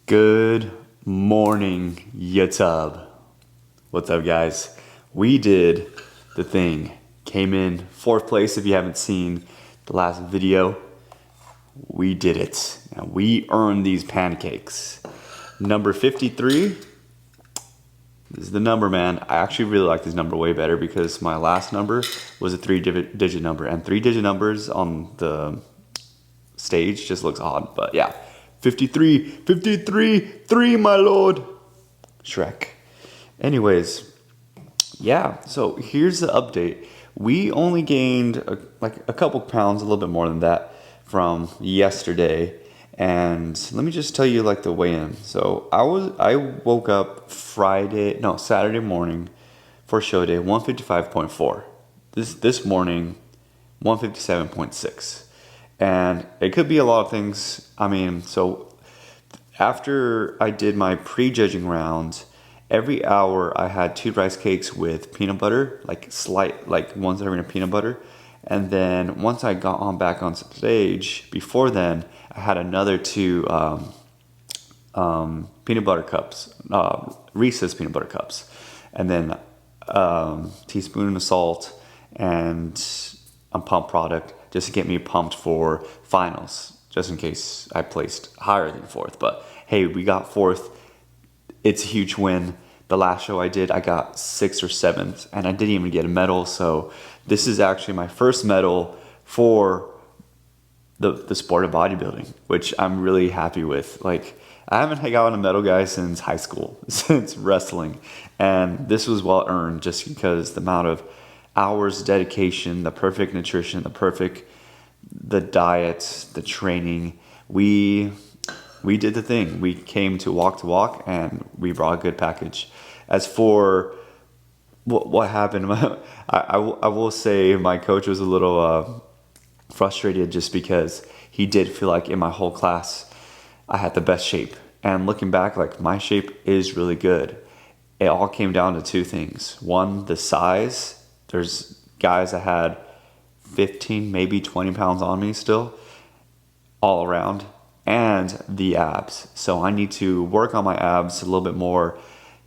Good morning, YouTube. What's up, guys? We did the thing. Came in fourth place. If you haven't seen the last video, we did it. And we earned these pancakes. Number 53 is the number, man. I actually really like this number way better because my last number was a three-digit number, and three-digit numbers on the stage just looks odd. But yeah, 53, 53, 3, my lord. Shrek. Anyways, yeah, so here's the update. We only gained a couple pounds, a little bit more than that from yesterday. And let me just tell you the weigh-in. So I woke up Saturday morning for show day, 155.4. This morning, 157.6. And it could be a lot of things. So after I did my pre-judging round, every hour I had 2 rice cakes with peanut butter, ones that are in peanut butter. And then once I got back on stage, before then, I had another 2 peanut butter cups, Reese's peanut butter cups. And then teaspoon of salt and a pump product just to get me pumped for finals, just in case I placed higher than 4th. But hey, we got 4th. It's a huge win. The last show I did, I got 6th or 7th, and I didn't even get a medal. So this is actually my first medal for the sport of bodybuilding, which I'm really happy with. I haven't gotten a medal, guys, since high school, since wrestling. And this was well earned just because the amount of hours, dedication, the perfect nutrition, the diet, the training. We did the thing. We came to walk, and we brought a good package. As for what happened, I will say my coach was a little frustrated just because he did feel like in my whole class I had the best shape. And looking back, my shape is really good. It all came down to 2 things. One, the size. There's guys that had 15, maybe 20 pounds on me still, all around, and the abs. So I need to work on my abs a little bit more,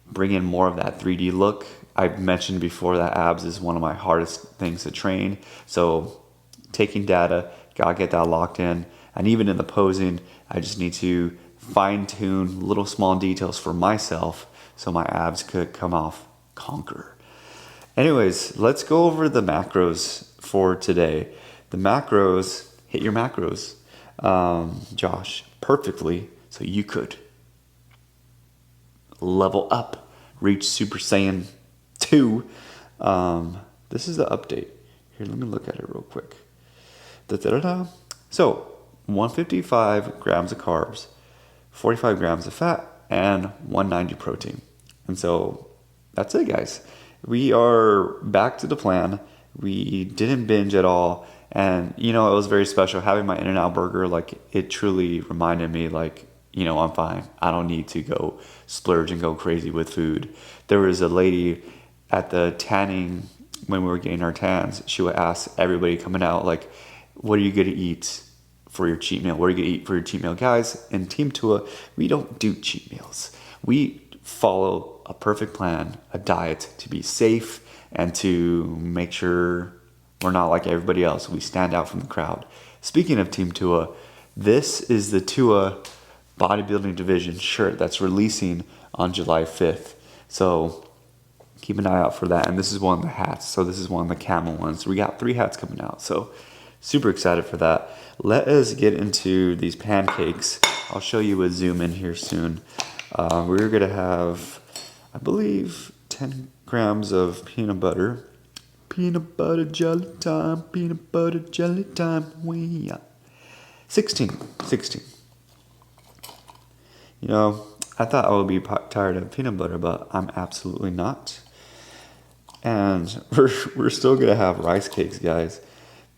bring in more of that 3D look. I mentioned before that abs is one of my hardest things to train. So taking data, gotta get that locked in. And even in the posing, I just need to fine tune little small details for myself so my abs could come off conquer. Anyways, let's go over the macros for today. The macros, hit your macros, Josh, perfectly so you could level up, reach Super Saiyan 2. This is the update. Here, let me look at it real quick. Da-da-da-da. So, 155 grams of carbs, 45 grams of fat, and 190 protein. And so, that's it, guys. We are back to the plan. We didn't binge at all. And, it was very special having my In-N-Out burger. It truly reminded me, I'm fine. I don't need to go splurge and go crazy with food. There was a lady at the tanning, when we were getting our tans, she would ask everybody coming out, what are you going to eat for your cheat meal? What are you going to eat for your cheat meal? Guys, in Team Tua, we don't do cheat meals. We follow a perfect plan, a diet to be safe and to make sure we're not like everybody else. We stand out from the crowd. Speaking of Team Tua, this is the Tua bodybuilding division shirt that's releasing on July 5th. So keep an eye out for that. And this is one of the hats. So this is one of the camel ones. So we got 3 hats coming out. So super excited for that. Let us get into these pancakes. I'll show you a zoom in here soon. We're going to have, I believe, 10 grams of peanut butter. Peanut butter jelly time, peanut butter jelly time. 16. I thought I would be tired of peanut butter, but I'm absolutely not. And we're still going to have rice cakes, guys,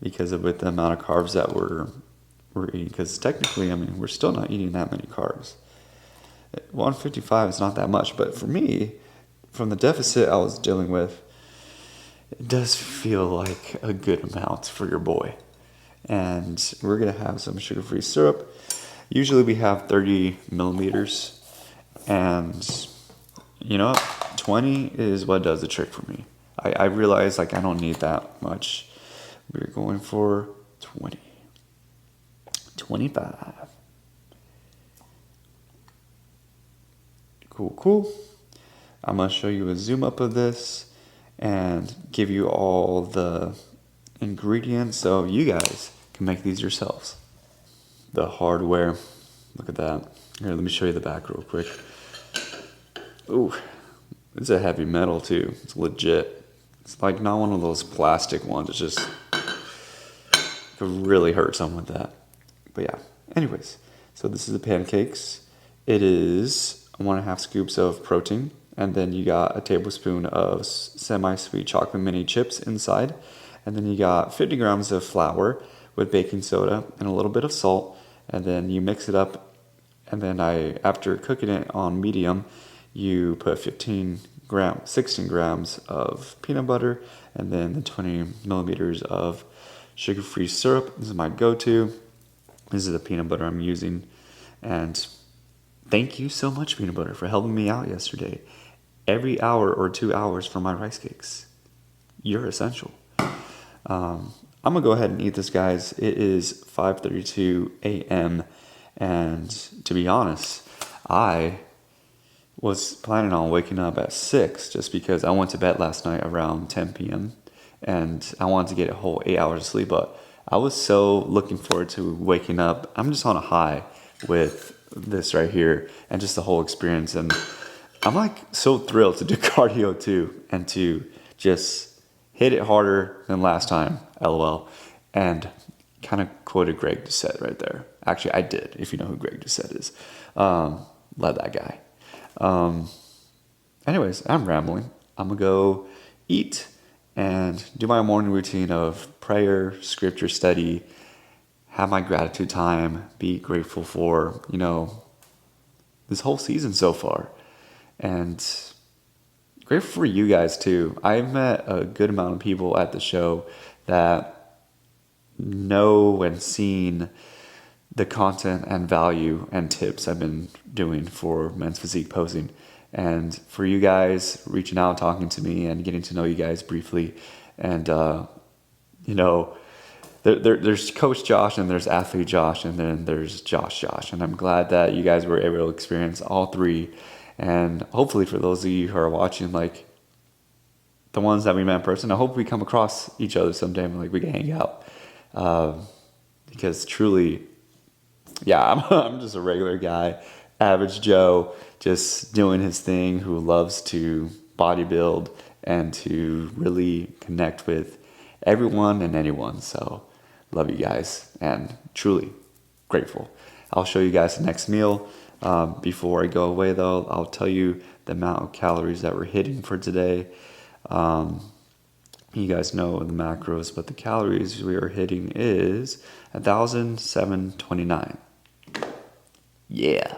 because with the amount of carbs that we're eating. Because technically, we're still not eating that many carbs. 155 is not that much, but for me, from the deficit I was dealing with, it does feel like a good amount for your boy. And we're going to have some sugar-free syrup. Usually we have 30 millimeters, and you know, 20 is what does the trick for me. I realize like I don't need that much. We're going for 20. 25. Cool. I'm going to show you a zoom up of this and give you all the ingredients so you guys can make these yourselves. The hardware, look at that. Here, let me show you the back real quick. Ooh, it's a heavy metal too. It's legit. It's like not one of those plastic ones. It's just could really hurt someone with that. But yeah, anyways, so this is the pancakes. It is 1.5 scoops of protein, and then you got a tablespoon of semi-sweet chocolate mini chips inside, and then you got 50 grams of flour with baking soda and a little bit of salt, and then you mix it up, and then after cooking it on medium, you put 16 grams of peanut butter, and then the 20 millimeters of sugar-free syrup. This is my go-to. This is the peanut butter I'm using. And thank you so much, peanut butter, for helping me out yesterday. Every hour or 2 hours for my rice cakes. You're essential. I'm going to go ahead and eat this, guys. It is 5:32 a.m. And to be honest, I was planning on waking up at 6 just because I went to bed last night around 10 p.m. and I wanted to get a whole 8 hours of sleep, but I was so looking forward to waking up. I'm just on a high with this right here and just the whole experience, and I'm like so thrilled to do cardio too and to just hit it harder than last time, lol. And kind of quoted Greg Doucette right there. Actually, I did, if you know who Greg Doucette is. Love that guy. Anyways, I'm rambling. I'm gonna go eat and do my morning routine of prayer, scripture study, have my gratitude time, be grateful for, this whole season so far. And grateful for you guys too. I've met a good amount of people at the show that know and seen the content and value and tips I've been doing for Men's Physique Posing. And for you guys reaching out, talking to me, and getting to know you guys briefly. And, there's Coach Josh, and there's Athlete Josh, and then there's Josh. And I'm glad that you guys were able to experience all three. And hopefully for those of you who are watching, like the ones that we met in person, I hope we come across each other someday and like we can hang out. Because truly, yeah, I'm just a regular guy, average Joe, just doing his thing, who loves to bodybuild and to really connect with everyone and anyone. So love you guys and truly grateful. I'll show you guys the next meal. Before I go away though, I'll tell you the amount of calories that we're hitting for today. You guys know the macros, but the calories we are hitting is 1,729. Yeah.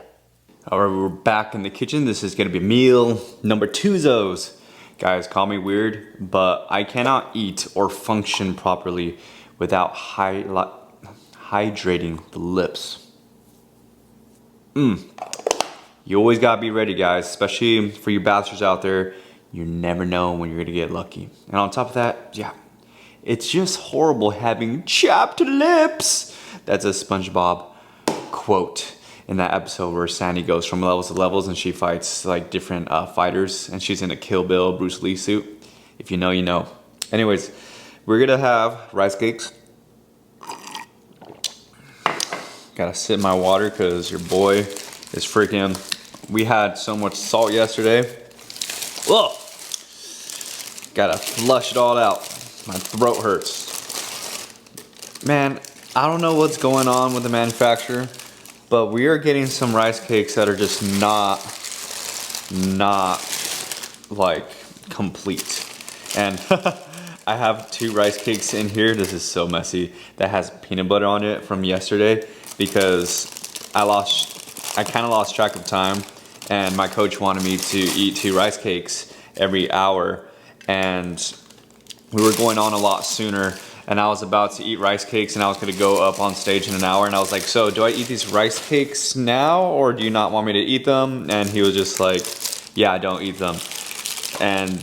All right, we're back in the kitchen. This is gonna be meal number 2's. Guys, call me weird, but I cannot eat or function properly without hydrating the lips. You always gotta be ready, guys, especially for you bastards out there. You never know when you're gonna get lucky. And on top of that, yeah, it's just horrible having chapped lips. That's a SpongeBob quote in that episode where Sandy goes from levels to levels and she fights like different fighters, and she's in a Kill Bill Bruce Lee suit. If you know, you know. Anyways, we're gonna have rice cakes. Gotta sip my water because your boy is freaking. We had so much salt yesterday. Whoa! Gotta flush it all out. My throat hurts. Man, I don't know what's going on with the manufacturer, but we are getting some rice cakes that are just not like complete. And I have 2 rice cakes in here. This is so messy. That has peanut butter on it from yesterday because I kind of lost track of time, and my coach wanted me to eat 2 rice cakes every hour, and we were going on a lot sooner and I was about to eat rice cakes, and I was gonna go up on stage in an hour, and I was like, so do I eat these rice cakes now, or do you not want me to eat them? And he was just like, yeah, don't eat them. And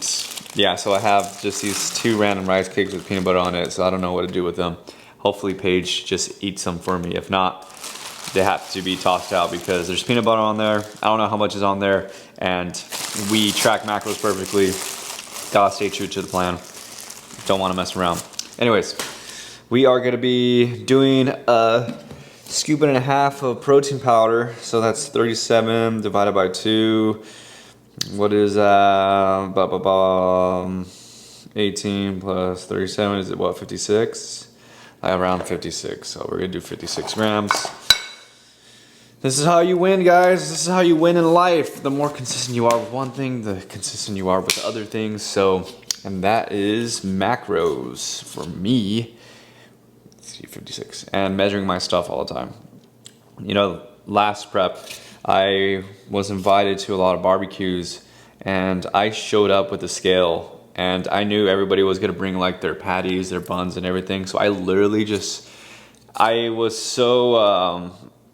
yeah, so I have just these 2 random rice cakes with peanut butter on it, so I don't know what to do with them. Hopefully Paige just eats them for me. If not, they have to be tossed out because there's peanut butter on there. I don't know how much is on there, and we track macros perfectly. Gotta stay true to the plan. Don't want to mess around. Anyways, we are gonna be doing a scoop and a half of protein powder. So that's 37 divided by 2. What is that? 18 plus 37, is it what, 56? Around 56, so we're gonna do 56 grams. This is how you win, guys. This is how you win in life. The more consistent you are with one thing, the consistent you are with the other things. So, and that is macros for me. Let's see, 56. And measuring my stuff all the time. You know, last prep, I was invited to a lot of barbecues, and I showed up with a scale, and I knew everybody was gonna bring like their patties, their buns and everything. So I literally I was so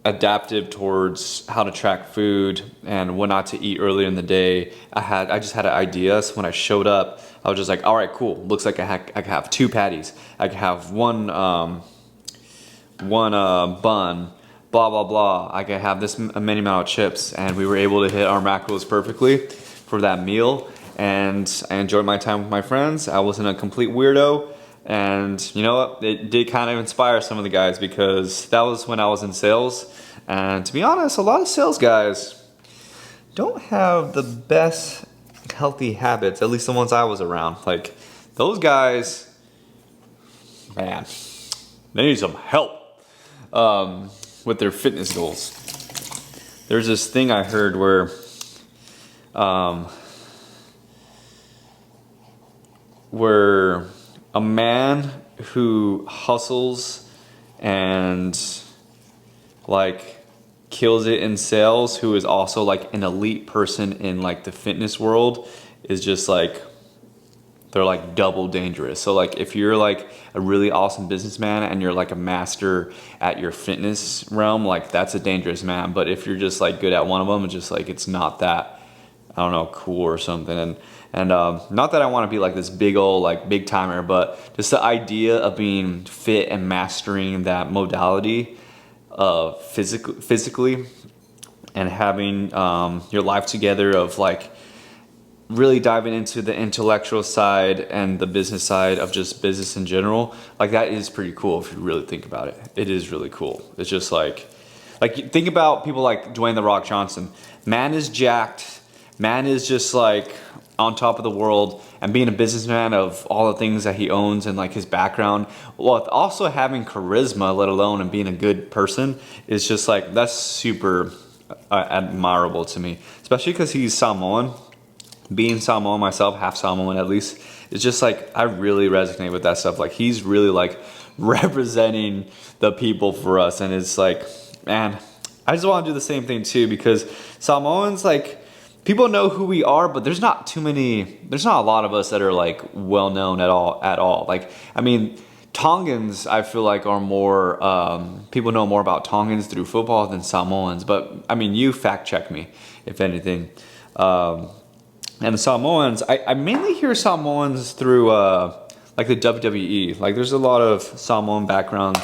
adaptive towards how to track food and what not to eat earlier in the day. I just had an idea, so when I showed up, I was just like, all right, cool. Looks like I could have 2 patties. I could have one bun, blah, blah, blah. I could have this many amount of chips, and we were able to hit our macros perfectly for that meal. And I enjoyed my time with my friends. I wasn't a complete weirdo. And you know what? It did kind of inspire some of the guys, because that was when I was in sales. And to be honest, a lot of sales guys don't have the best healthy habits, at least the ones I was around. Like, those guys, man, they need some help with their fitness goals. There's this thing I heard where a man who hustles and like kills it in sales, who is also like an elite person in like the fitness world, is just like, they're like double dangerous. So like if you're like a really awesome businessman and you're like a master at your fitness realm, like that's a dangerous man. But if you're just like good at one of them, it's just like, it's not that, I don't know, cool or something. And not that I want to be like this big old like big timer, but just the idea of being fit and mastering that modality physically, and having your life together, of like really diving into the intellectual side and the business side of just business in general. Like, that is pretty cool if you really think about it. It is really cool. It's just like think about people like Dwayne "The Rock" Johnson. Man is jacked. Man is just like on top of the world, and being a businessman of all the things that he owns and like his background, while also having charisma, let alone, and being a good person, is just like, that's super admirable to me, especially because he's Samoan. Being Samoan myself, half Samoan at least, it's just like, I really resonate with that stuff. Like, he's really like representing the people for us, and it's like, man, I just want to do the same thing too, because Samoans, like, people know who we are, but there's not a lot of us that are like well known at all. Like, I mean, Tongans, I feel like, are more, people know more about Tongans through football than Samoans. But I mean, you fact check me, if anything. And the Samoans, I mainly hear Samoans through like the WWE. Like, there's a lot of Samoan background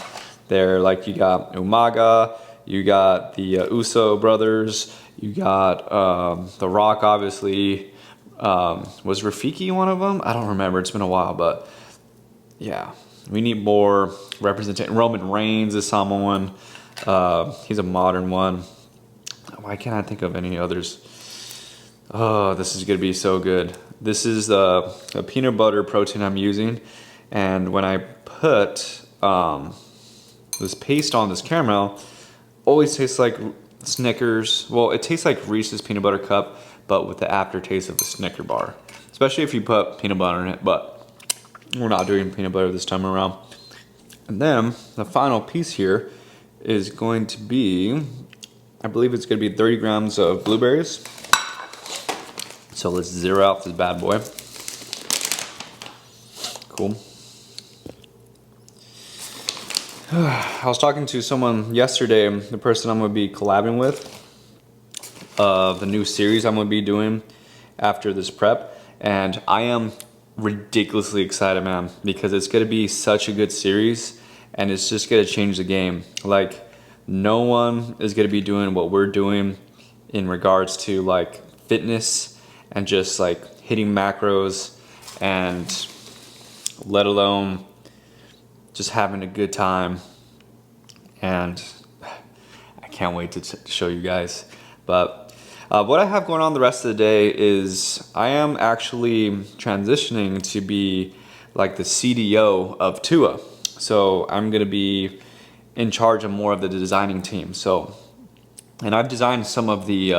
there. Like, you got Umaga, you got the Uso brothers, you got The Rock, obviously. Was Rafiki one of them? I don't remember. It's been a while, but yeah, we need more representation. Roman Reigns is Samoan. He's a modern one. Why can't I think of any others? Oh, this is gonna be so good. This is a peanut butter protein I'm using, and when I put this paste on this caramel, always tastes like Snickers. Well, it tastes like Reese's peanut butter cup, but with the aftertaste of the Snicker bar. Especially if you put peanut butter in it, but we're not doing peanut butter this time around. And then the final piece here is going to be, I believe it's going to be 30 grams of blueberries. So let's zero out this bad boy. Cool. I was talking to someone yesterday, the person I'm gonna be collabing with, the new series I'm gonna be doing after this prep, and I am ridiculously excited, man, because it's gonna be such a good series, and it's just gonna change the game. Like, no one is gonna be doing what we're doing in regards to like fitness and just like hitting macros, and let alone just having a good time. And I can't wait to show you guys. But what I have going on the rest of the day is I am actually transitioning to be like the CDO of Tua. So I'm gonna be in charge of more of the designing team. So, and I've designed some of the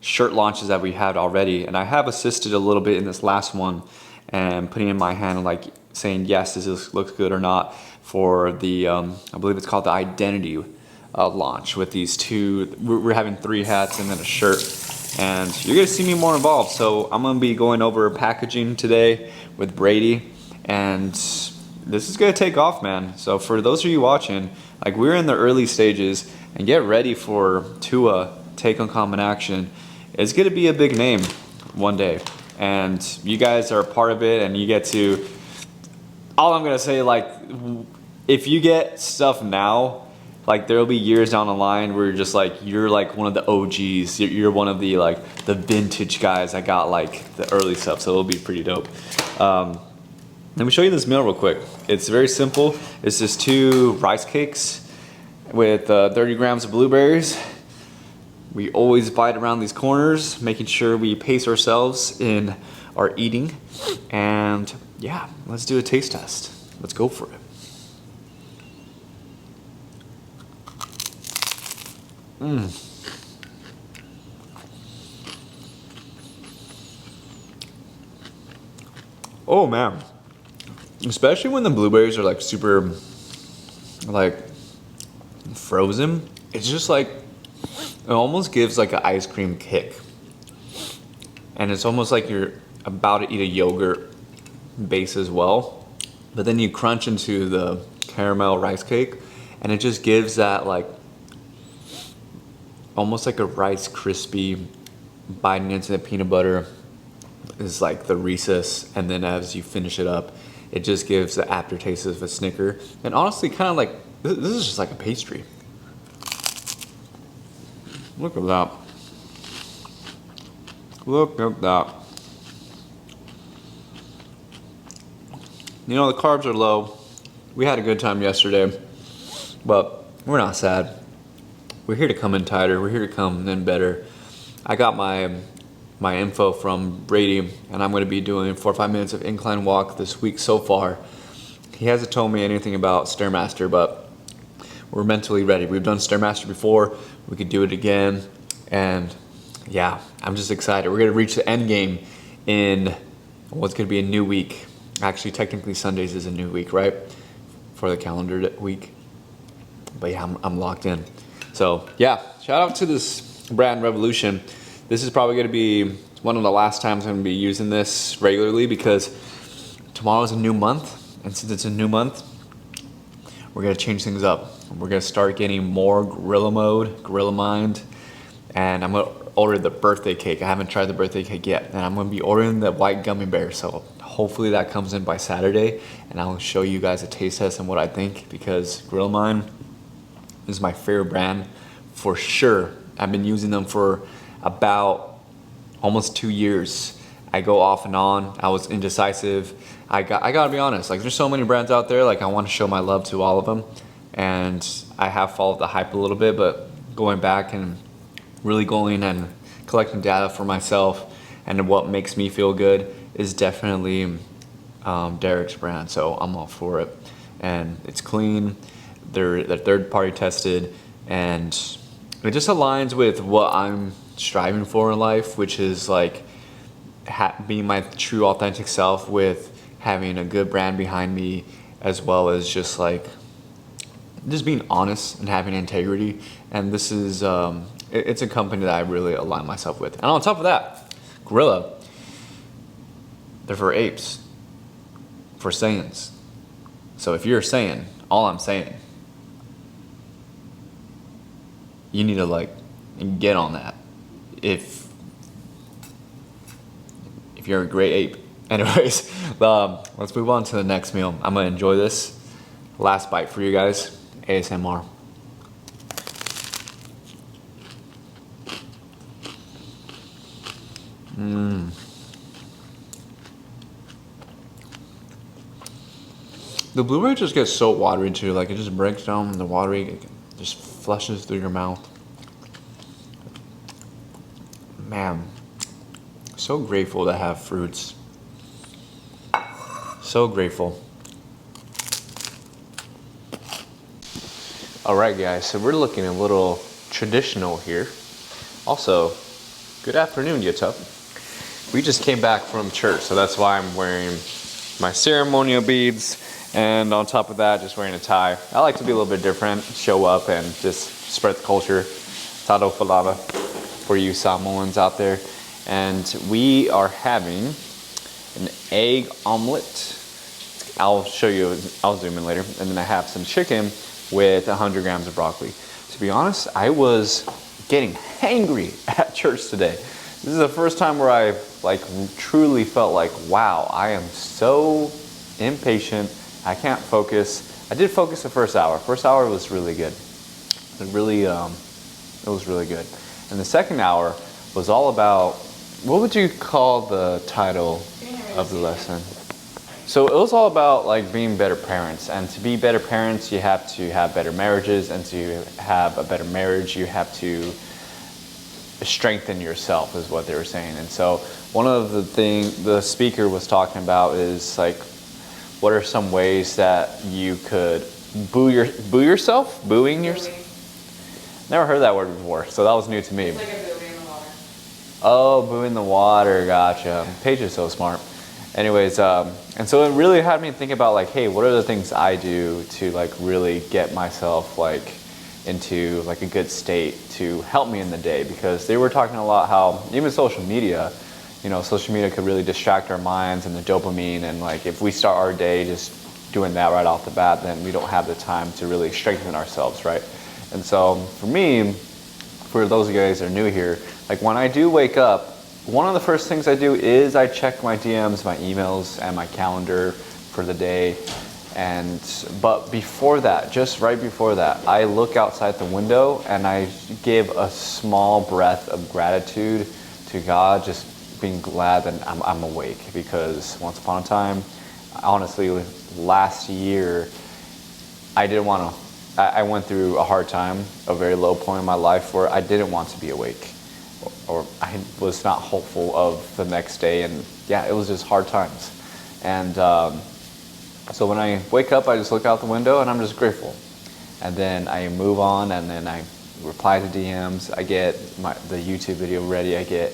shirt launches that we had already, and I have assisted a little bit in this last one and putting in my hand and like saying, yes, does this look good or not, for the, I believe it's called the Identity launch with these two. We're having 3 hats and then a shirt, and you're gonna see me more involved. So I'm gonna be going over packaging today with Brady, and this is gonna take off, man. So for those of you watching, like, we're in the early stages, and get ready for Tua Take Uncommon Action. It's gonna be a big name one day, and you guys are a part of it, and you get to, all I'm gonna say, like, if you get stuff now, like, there'll be years down the line where you're just like, you're like one of the OGs, you're one of the like the vintage guys that got like the early stuff, so it'll be pretty dope. Let me show you this meal real quick. It's very simple. It's just 2 rice cakes with 30 grams of blueberries. We always bite around these corners, making sure we pace ourselves in our eating. And yeah, let's do a taste test. Let's go for it. Oh man. Especially when the blueberries are like super like frozen. It's just like, it almost gives like an ice cream kick. And it's almost like you're about to eat a yogurt base as well. But then you crunch into the caramel rice cake, and it just gives that like, almost like a Rice Krispie biting into the peanut butter is like the Reese's, and then as you finish it up, it just gives the aftertaste of a Snicker. And honestly, kind of like, this is just like a pastry. Look at that. Look at that. You know, the carbs are low. We had a good time yesterday, but we're not sad. We're here to come in tighter. We're here to come in better. I got my info from Brady, and I'm going to be doing 4 or 5 minutes of incline walk this week so far. He hasn't told me anything about Stairmaster, but we're mentally ready. We've done Stairmaster before. We could do it again. And yeah, I'm just excited. We're going to reach the end game in what's going to be a new week. Actually, technically Sundays is a new week, right? For the calendar week. But yeah, I'm locked in. So yeah, shout out to this brand Revolution. This is probably going to be one of the last times I'm going to be using this regularly, because tomorrow's a new month, and since it's a new month, we're going to change things up. We're going to start getting more gorilla mode, gorilla mind, and I'm going to order the birthday cake. I haven't tried the birthday cake yet, and I'm going to be ordering the white gummy bear, so hopefully that comes in by Saturday, and I'll show you guys a taste test and what I think, because Gorilla Mind is my favorite brand for sure. I've been using them for about almost 2 years. I go off and on. I was indecisive. I gotta be honest, like, there's so many brands out there, like, I want to show my love to all of them, and I have followed the hype a little bit, but going back and really going and collecting data for myself and what makes me feel good is definitely Derek's brand. So I'm all for it, and it's clean. They're third party tested, and it just aligns with what I'm striving for in life, which is like being my true authentic self with having a good brand behind me, as well as just like just being honest and having integrity. And this is it's a company that I really align myself with. And on top of that, Gorilla, they're for apes, for Saiyans. So if you're a Saiyan, all I'm saying you need to like get on that if you're a great ape. Anyways, let's move on to the next meal. I'm gonna enjoy this. Last bite for you guys. ASMR. The blueberry just gets so watery too. Like it just breaks down the watery, it just flushes through your mouth. Man, so grateful to have fruits. So grateful. All right, guys, so we're looking a little traditional here. Also, good afternoon, Utah. We just came back from church, so that's why I'm wearing my ceremonial beads, and on top of that, just wearing a tie. I like to be a little bit different, show up and just spread the culture. Tado Falava for you Samoans out there. And we are having an egg omelet. I'll show you, I'll zoom in later. And then I have some chicken with 100 grams of broccoli. To be honest, I was getting hangry at church today. This is the first time where I like truly felt like, wow, I am so impatient. I can't focus. I did focus the first hour. First hour was really good. It was really good. And the second hour was all about, what would you call the title of the lesson? So it was all about like being better parents, and to be better parents, you have to have better marriages, and to have a better marriage, you have to strengthen yourself, is what they were saying. And so one of the things the speaker was talking about is like, what are some ways that you could booing yourself? Never heard that word before, so that was new to me. It's like a buoy in the water. Oh, booing the water, gotcha. Paige is so smart. Anyways, and so it really had me think about like, hey, what are the things I do to like really get myself like into like a good state to help me in the day? Because they were talking a lot how even social media could really distract our minds and the dopamine, and like if we start our day just doing that right off the bat, then we don't have the time to really strengthen ourselves, right? And so for me, for those of you guys that are new here, like when I do wake up, one of the first things I do is I check my DMs, my emails, and my calendar for the day. But before that, just right before that, I look outside the window and I give a small breath of gratitude to God, just being glad that I'm awake. Because once upon a time, honestly, last year, I went through a hard time, a very low point in my life where I didn't want to be awake, or I was not hopeful of the next day, and yeah, it was just hard times. And so when I wake up, I just look out the window and I'm just grateful. And then I move on, and then I reply to DMs, I get the YouTube video ready, I get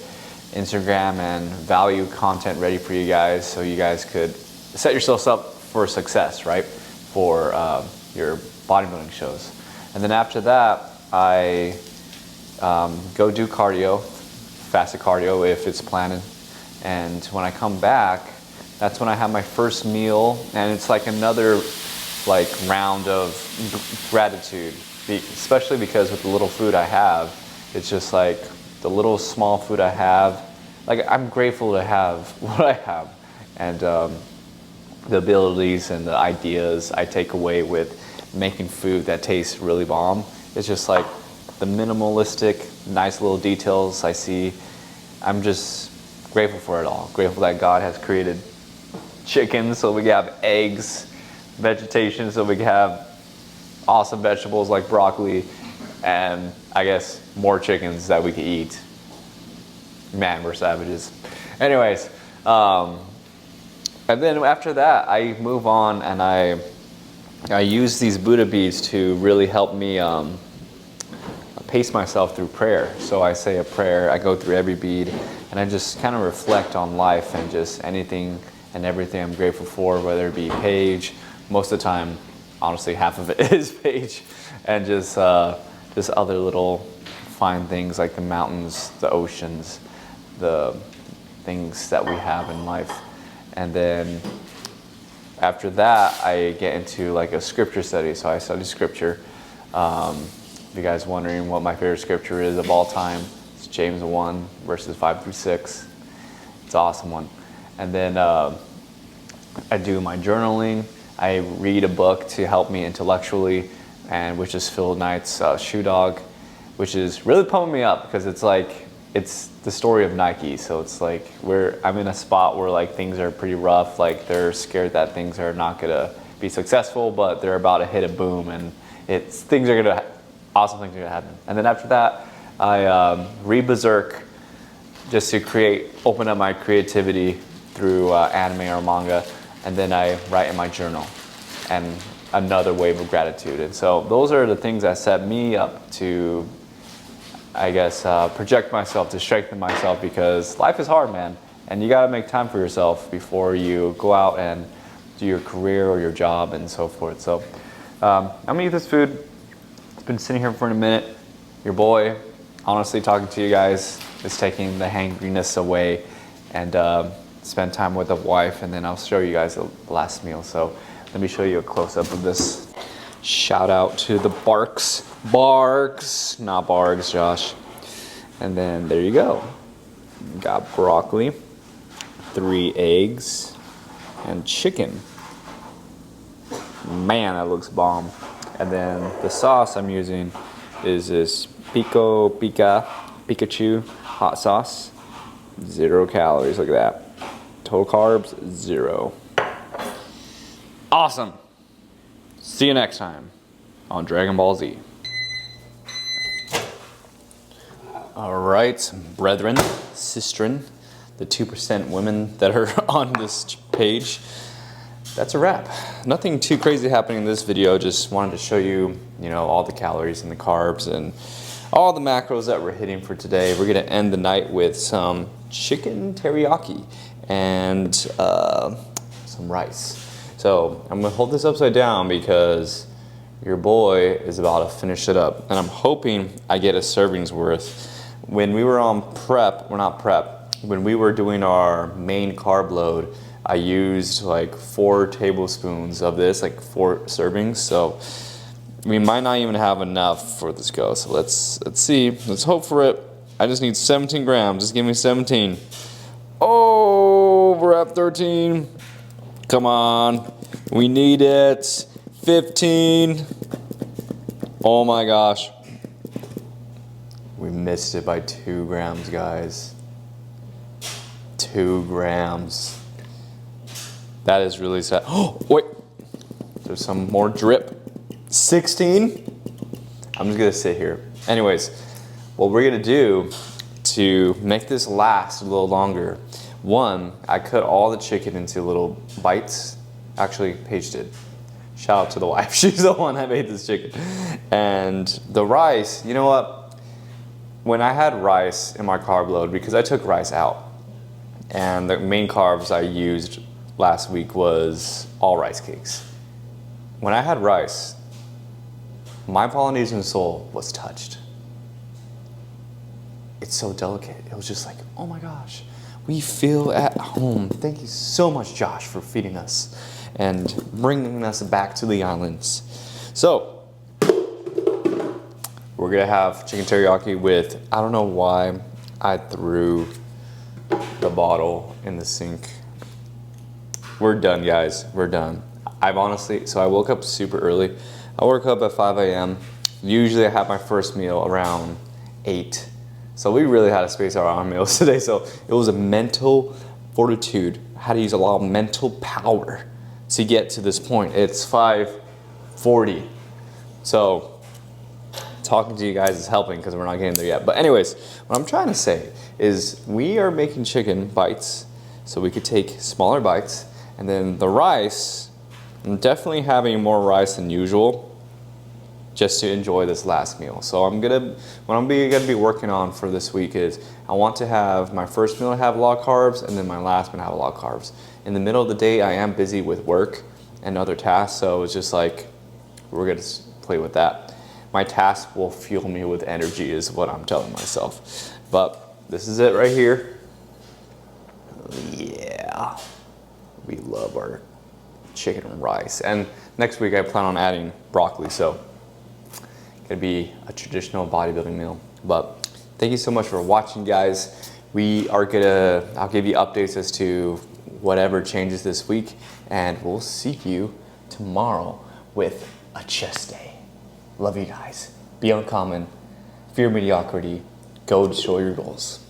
Instagram and value content ready for you guys, so you guys could set yourselves up for success, right? For your bodybuilding shows. And then after that, I go do cardio, fasted cardio if it's planned. And when I come back, that's when I have my first meal, and it's like another like round of gratitude, especially because with the little food I have, it's just like the little small food I have, like I'm grateful to have what I have, and the abilities and the ideas I take away with making food that tastes really bomb. It's just like the minimalistic, nice little details I see. I'm just grateful for it all. Grateful that God has created chicken so we can have eggs, vegetation so we can have awesome vegetables like broccoli, and I guess more chickens that we can eat. Man, we're savages. Anyways, and then after that, I move on and I use these Buddha beads to really help me pace myself through prayer. So I say a prayer, I go through every bead, and I just kind of reflect on life and just anything and everything I'm grateful for, whether it be Paige. Most of the time, honestly, half of it is Paige, and just other little fine things like the mountains, the oceans, the things that we have in life. And then after that, I get into like a scripture study. So I study scripture. If you guys wondering what my favorite scripture is of all time, it's James 1 verses 5 through 6. It's an awesome one. And then I do my journaling. I read a book to help me intellectually, and which is Phil Knight's Shoe Dog, which is really pumping me up because it's like, it's the story of Nike. So it's like I'm in a spot where like things are pretty rough. Like they're scared that things are not gonna be successful, but they're about to hit a boom, and awesome things are gonna happen. And then after that, I read Berserk just to open up my creativity through anime or manga, and then I write in my journal, and another wave of gratitude. And so those are the things that set me up to, I guess, project myself, to strengthen myself, because life is hard, man, and you gotta make time for yourself before you go out and do your career or your job and so forth. So I'm gonna eat this food. It's been sitting here for a minute. Your boy, honestly, talking to you guys is taking the hangriness away, and spend time with the wife, and then I'll show you guys the last meal. So let me show you a close-up of this. Shout out to the Barks, not Bargs, Josh. And then there you go. Got broccoli, 3 eggs, and chicken. Man, that looks bomb. And then the sauce I'm using is this Pikachu hot sauce. 0 calories, look at that. Total carbs, 0. Awesome. See you next time on Dragon Ball Z. All right, brethren, sistren, the 2% women that are on this page. That's a wrap. Nothing too crazy happening in this video. Just wanted to show you, all the calories and the carbs and all the macros that we're hitting for today. We're gonna end the night with some chicken teriyaki and some rice. So I'm gonna hold this upside down because your boy is about to finish it up, and I'm hoping I get a serving's worth. When we were on when we were doing our main carb load, I used like 4 tablespoons of this, like 4 servings. So we might not even have enough for this go. So let's see. Let's hope for it. I just need 17 grams. Just give me 17. Oh, we're at 13. Come on. We need it. 15. Oh my gosh. We missed it by 2 grams, guys. 2 grams. That is really sad. Oh, wait. There's some more drip. 16. I'm just gonna sit here. Anyways, what we're gonna do to make this last a little longer, one, I cut all the chicken into little bites. Actually, Paige did. Shout out to the wife. She's the one that made this chicken. And the rice, you know what? When I had rice in my carb load, because I took rice out, and the main carbs I used last week was all rice cakes. When I had rice, my Polynesian soul was touched. It's so delicate. It was just like, oh my gosh, we feel at home. Thank you so much, Josh, for feeding us and bringing us back to the islands. So, we're gonna have chicken teriyaki with, I don't know why I threw the bottle in the sink. We're done, guys, we're done. I woke up super early. I woke up at 5 a.m. Usually I have my first meal around 8. So we really had to space out our meals today. So it was a mental fortitude. I had to use a lot of mental power to get to this point. It's 5:40. So talking to you guys is helping because we're not getting there yet. But anyways, what I'm trying to say is we are making chicken bites so we could take smaller bites, and then the rice, I'm definitely having more rice than usual just to enjoy this last meal. So what I'm gonna be working on for this week is I want to have my first meal have a lot of carbs, and then my last meal have a lot of carbs. In the middle of the day, I am busy with work and other tasks, so it's just like we're gonna play with that. My task will fuel me with energy is what I'm telling myself. But this is it right here. Yeah, we love our chicken and rice. And next week I plan on adding broccoli, so gonna be a traditional bodybuilding meal. But thank you so much for watching, guys. I'll give you updates as to whatever changes this week, and we'll see you tomorrow with a chest day. Love you guys. Be uncommon. Fear mediocrity. Go destroy your goals.